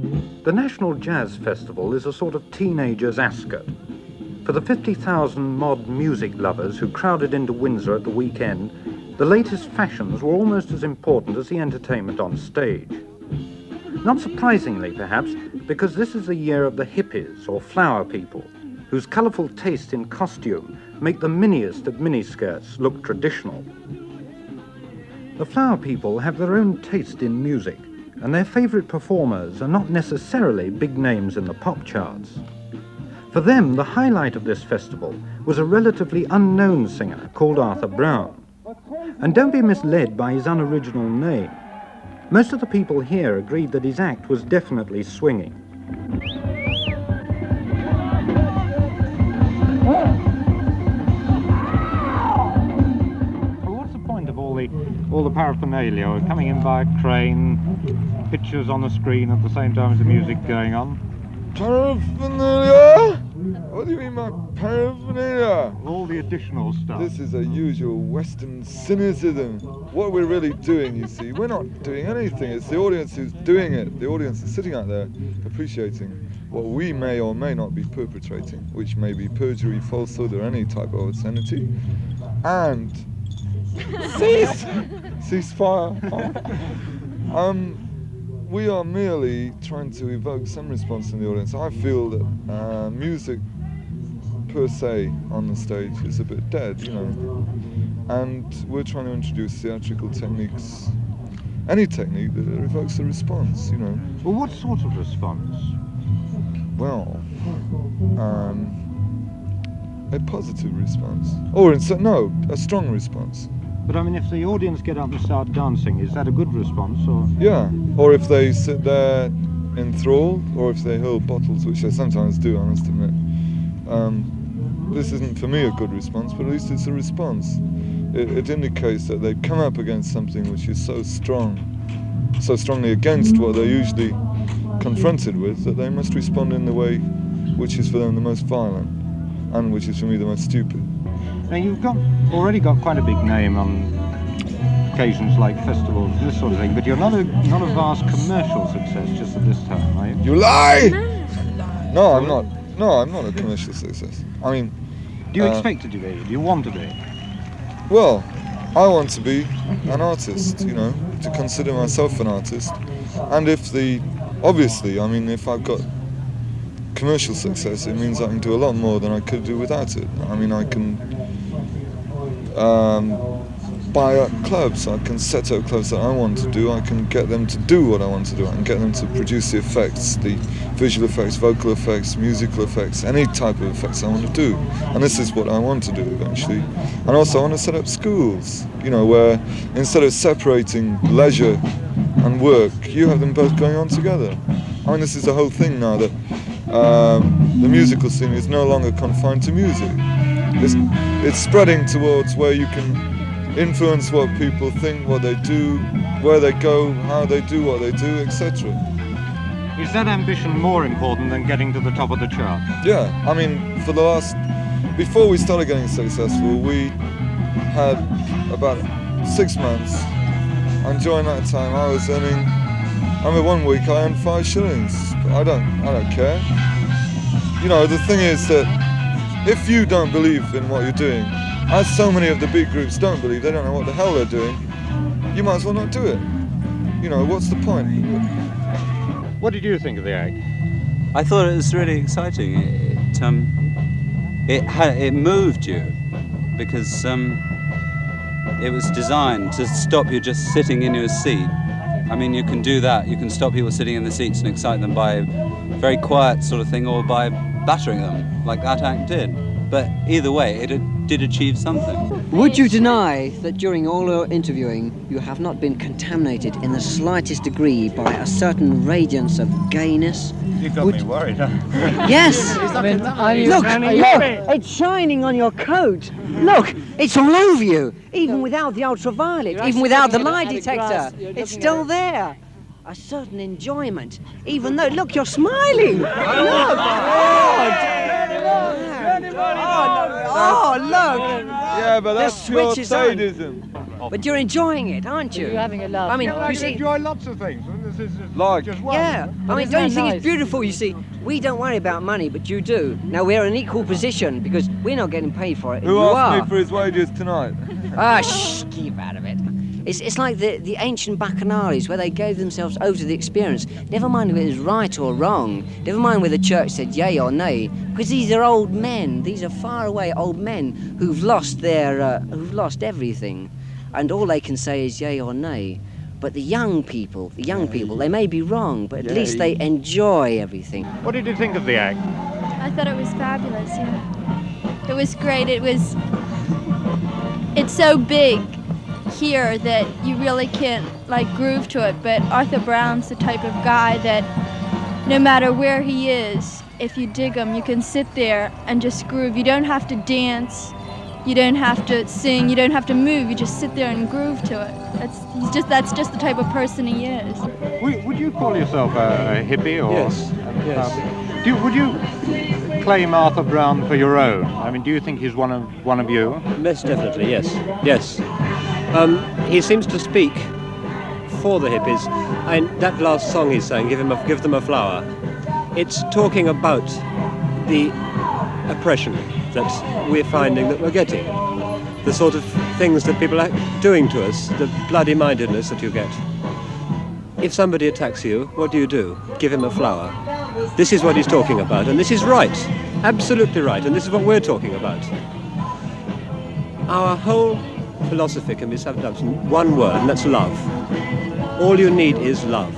The National Jazz Festival is a sort of teenager's Ascot. For the 50,000 mod music lovers who crowded into Windsor at the weekend, the latest fashions were almost as important as the entertainment on stage. Not surprisingly, perhaps, because this is the year of the hippies, or flower people, whose colourful taste in costume make the miniest of miniskirts look traditional. The flower people have their own taste in music, and their favourite performers are not necessarily big names in the pop charts. For them, the highlight of this festival was a relatively unknown singer called Arthur Brown. And don't be misled by his unoriginal name. Most of the people here agreed that his act was definitely swinging. Well, what's the point of all the paraphernalia coming in by a crane, pictures on the screen at the same time as the music going on? Paraphernalia? What do you mean by paraphernalia? All the additional stuff. This is a usual Western cynicism. What we're really doing, you see, we're not doing anything. It's the audience who's doing it. The audience is sitting out there appreciating what we may or may not be perpetrating, which may be perjury, falsehood, or any type of obscenity. And ceasefire. We are merely trying to evoke some response in the audience. I feel that music per se on the stage is a bit dead, you know, and we're trying to introduce theatrical techniques, any technique that evokes a response, you know. Well, what sort of response? Well, a positive response, or a strong response. But I mean, if the audience get up and start dancing, is that a good response, or? Yeah, or if they sit there enthralled, or if they hurl bottles, which they sometimes do, I must admit. This isn't for me a good response, but at least it's a response. It indicates that they've come up against something which is so strongly against what they're usually confronted with, that they must respond in the way which is for them the most violent, and which is for me the most stupid. Now you've already got quite a big name on occasions like festivals, this sort of thing, but you're not a vast commercial success just at this time, are you? You lie! No, I'm not. No, I'm not a commercial success. I mean... Do you expect to be? Do you want to be? Well, I want to be an artist, you know, to consider myself an artist. And obviously, I mean, if I've got commercial success, it means I can do a lot more than I could do without it. I mean, I can buy up clubs, I can set up clubs that I want to do, I can get them to do what I want to do, I can get them to produce the effects, the visual effects, vocal effects, musical effects, any type of effects I want to do. And this is what I want to do eventually. And also I want to set up schools, you know, where instead of separating leisure and work, you have them both going on together. I mean, this is the whole thing now, that the musical scene is no longer confined to music. It's spreading towards where you can influence what people think, what they do, where they go, how they do what they do, etc. Is that ambition more important than getting to the top of the chart? Yeah, I mean, before we started getting successful, we had about 6 months, and during that time I was earning, one week I earned 5 shillings, but I don't care. You know, the thing is that if you don't believe in what you're doing, as so many of the big groups don't believe, they don't know what the hell they're doing, you might as well not do it. You know, what's the point? What did you think of the act? I thought it was really exciting. It moved you, because it was designed to stop you just sitting in your seat. I mean, you can do that. You can stop people sitting in the seats and excite them by a very quiet sort of thing, or by battering them, like that act did. But either way, it did achieve something. Would you deny that during all your interviewing, you have not been contaminated in the slightest degree by a certain radiance of gayness? You've got me worried, huh? Yes! Look, it's shining on your coat. Look, it's all over you, even without the ultraviolet, even without the lie detector. It's still there. A certain enjoyment, even though, look, you're smiling. Look! Oh, look! Yeah, but that's pure sadism. But you're enjoying it, aren't you? You're having a laugh. I mean, I you see, enjoy lots of things. is Like- just one. Yeah, I mean, don't you think it's beautiful? You see, we don't worry about money, but you do. Now we're in equal position because we're not getting paid for it. Who you asked are. me for his wages tonight? Ah, shh, keep out of it. It's like the ancient bacchanales where they gave themselves over to the experience. Never mind whether it was right or wrong. Never mind whether the church said yay or nay. Because these are old men. These are far away old men who've lost who've lost everything, and all they can say is yay or nay. But the young people, they may be wrong, but at least they enjoy everything. What did you think of the act? I thought it was fabulous, yeah. It was great. It's so big here that you really can't like groove to it, but Arthur Brown's the type of guy that no matter where he is, if you dig him, you can sit there and just groove. You don't have to dance, you don't have to sing, you don't have to move, you just sit there and groove to it. That's just the type of person he is. Would you call yourself a hippie or? Yes. Yes. Would you claim Arthur Brown for your own? I mean, do you think he's one of you? Most definitely, yes. Yes. He seems to speak for the hippies. And that last song he's saying, give them a flower, it's talking about the oppression that we're finding that we're getting. The sort of things that people are doing to us, the bloody-mindedness that you get. If somebody attacks you, what do? Give him a flower. This is what he's talking about, and this is right, absolutely right, and this is what we're talking about. Our whole philosophy can be summed up in one word, and that's love. All you need is love.